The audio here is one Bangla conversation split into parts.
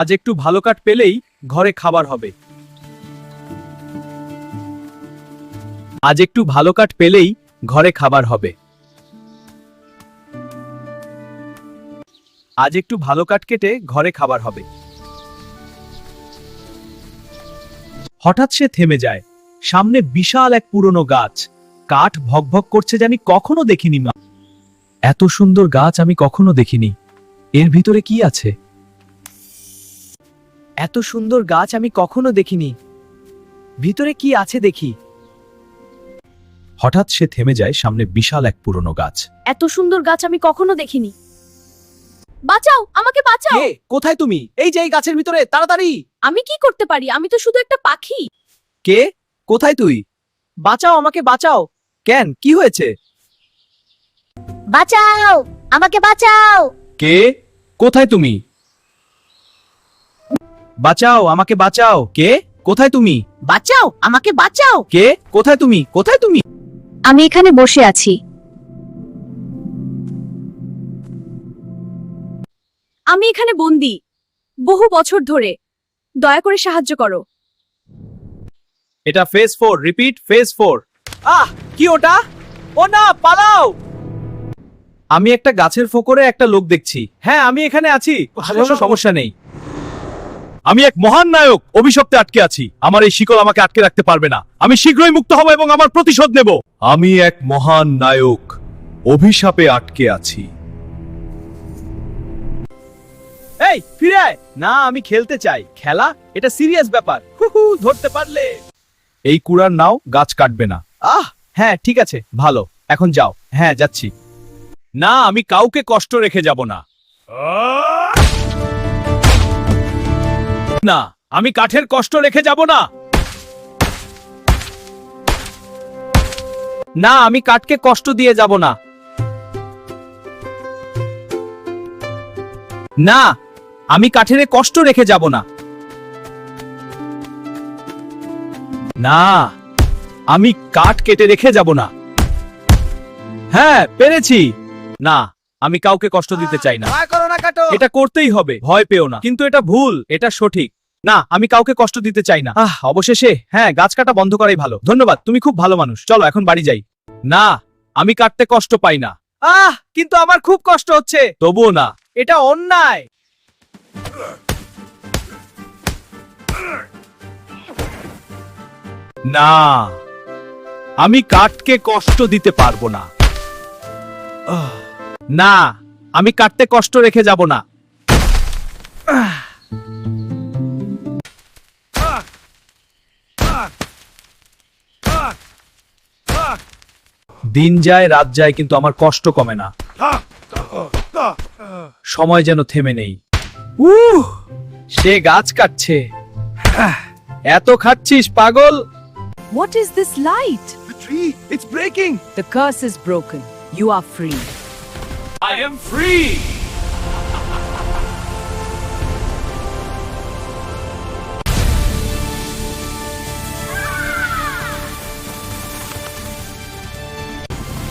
আজ একটু ভালো কাঠ পেলেই ঘরে খাবার হবে। আজ একটু ভালো কাঠ পেলেই ঘরে খাবার হবে। আজ একটু ভালো কাঠ কেটে ঘরে খাবার হবে। হঠাৎ সে থেমে যায়। সামনে বিশাল এক পুরনো গাছ। কাঠ ভকভক করছে যে আমি কখনো দেখিনি মা। এত সুন্দর গাছ আমি কখনো দেখিনি। এর ভিতরে কি আছে? এত সুন্দর গাছ আমি কখনো দেখিনি। ভিতরে কি আছে দেখি। হঠাৎ সে থেমে যায় সামনে বিশাল এক পুরনো গাছ। এত সুন্দর গাছ আমি কখনো দেখিনি। বাঁচাও, আমাকে বাঁচাও। কে? কোথায় তুমি? এই যে এই গাছের ভিতরে, তাড়াতাড়ি। আমি কি করতে পারি? আমি তো শুধু একটা পাখি। কে? কোথায় তুই? বাঁচাও, আমাকে বাঁচাও। কেন? কি হয়েছে? বাঁচাও, আমাকে বাঁচাও। কে? কোথায় তুমি? বাঁচাও, আমাকে বাঁচাও। কে? কোথায় তুমি? বাঁচাও, আমাকে বাঁচাও। কে? কোথায় তুমি? কোথায় তুমি? আমি এখানে বসে আছি। আমি এখানে বন্দি বহু বছর ধরে। দয়া করে সাহায্য করো। এটা ফেজ 4, রিপিট ফেজ 4। কি ওটা? ও না, পালাও। আমি একটা গাছের ফোকরে একটা লোক দেখছি। হ্যাঁ, আমি এখানে আছি, কোনো সমস্যা নেই। আমি এক মহান নায়ক, অভিশপ্তে আটকে আছি। আমার এই শিকল আমাকে আটকে রাখতে পারবে না। আমি শীঘ্রই মুক্ত হব এবং আমার প্রতিশোধ নেব। আমি এক মহান নায়ক, অভিশাপে আটকে আছি। এই ফিরে আয়। না, আমি খেলতে চাই। খেলা? এটা সিরিয়াস ব্যাপার। ধরতে পারলে। এই কুড়ার নাও, গাছ কাটবে না। হ্যাঁ, ঠিক আছে, ভালো। এখন যাও। হ্যাঁ, যাচ্ছি। না, আমি কাউকে কষ্ট রেখে যাব না। না, আমি কাঠের কষ্ট রেখে যাব না। না, আমি কাঠকে কষ্ট দিয়ে যাব না। না, আমি কাঠের কষ্ট রেখে যাব না। না, আমি কাঠ কেটে রেখে যাব না। হ্যাঁ, পেরেছি। না, আমি কাউকে কষ্ট দিতে চাই না। এটা করতেই হবে, ভয় পেও না। কিন্তু এটা ভুল, এটা সঠিক। না, আমি কাউকে কষ্ট দিতে চাই না। অবশেষে হ্যাঁ, গাছ কাটা বন্ধ করাই ভালো। ধন্যবাদ, তুমি খুব ভালো মানুষ। চলো এখন বাড়ি যাই। না, আমি কাটতে কষ্ট পাই না। কিন্তু আমার খুব কষ্ট হচ্ছে। তবুও না, এটা অন্যায়। না, আমি কাঠকে কষ্ট দিতে পারবো না। না, আমি কাটতে কষ্ট রেখে যাব না। দিন যায়, রাত যায়, কিন্তু আমার কষ্ট কমে না। সময় যেন থেমে নেই। সে গাছ কাটছে। এত খাচ্ছিস পাগল? What is this light? The tree, it's breaking. The curse is broken. You are free. I am free.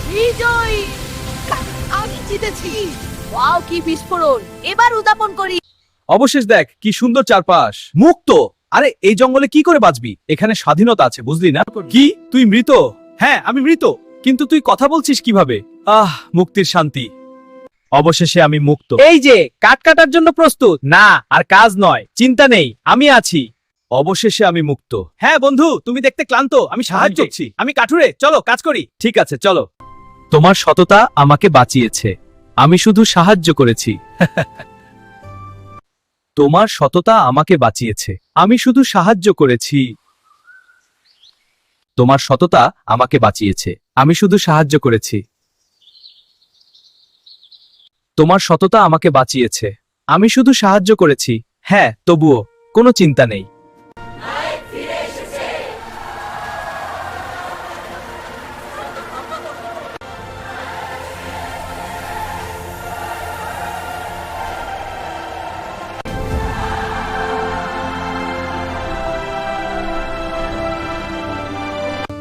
বিজয়! আমি জিতেছি। ওয়াও, কি বিস্ফোরণ! এবার উদ্যাপন করি। অবশেষ দেখ কি সুন্দর চারপাশ। মুক্ত। আরে এই জঙ্গলে কি করে বাঁচবি? এখানে স্বাধীনতা আছে, বুঝলি না? কি তুই মৃত? হ্যাঁ, আমি মৃত। কিন্তু তুই কথা বলছিস কিভাবে? মুক্তির শান্তি। অবশেষে আমি মুক্ত। এই যে কাট কাটার জন্য প্রস্তুত? না, আর কাজ নয়। চিন্তা নেই, আমি আছি। অবশেষে আমি মুক্ত। হ্যাঁ বন্ধু, তুমি দেখতে ক্লান্ত। আমি সাহায্য করছি। আমি কাঠুরে, চলো কাজ করি। ঠিক আছে, চলো। তোমার সততা আমাকে বাঁচিয়েছে। আমি শুধু সাহায্য করেছি। তোমার সততা আমাকে বাঁচিয়েছে। আমি শুধু সাহায্য করেছি। তোমার সততা আমাকে বাঁচিয়েছে। আমি শুধু সাহায্য করেছি। তোমার সততা আমাকে বাঁচিয়েছে। আমি শুধু সাহায্য করেছি। হ্যাঁ, তবুও কোনো চিন্তা নেই।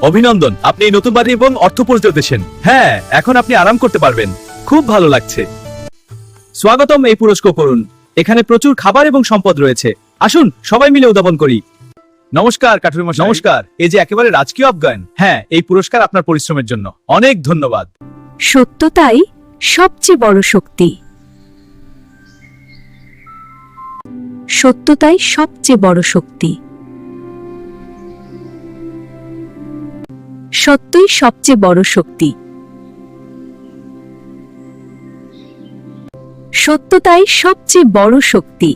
অভিনন্দন, আপনি এই নতুন বাড়ি এবং অর্থ পরিচয় দিয়েছেন। হ্যাঁ, এখন আপনি আরাম করতে পারবেন। খুব ভালো লাগছে। স্বাগতম, এই পুরস্কার করুন। এখানে প্রচুর খাবার এবং সম্পদ রয়েছে। আসুন সবাই মিলে উদ্যাপন করি। নমস্কার কাঠুরি মশাই। নমস্কার। এই যে একেবারে রাজকীয় আপ্যায়ন। হ্যাঁ, এই পুরস্কার আপনার পরিশ্রমের জন্য। অনেক ধন্যবাদ। সত্যতাই সবচেয়ে বড় শক্তি। সত্যতাই সবচেয়ে বড় শক্তি। সত্যই সবচেয়ে বড় শক্তি। সত্যতাই সবচেয়ে বড় শক্তি।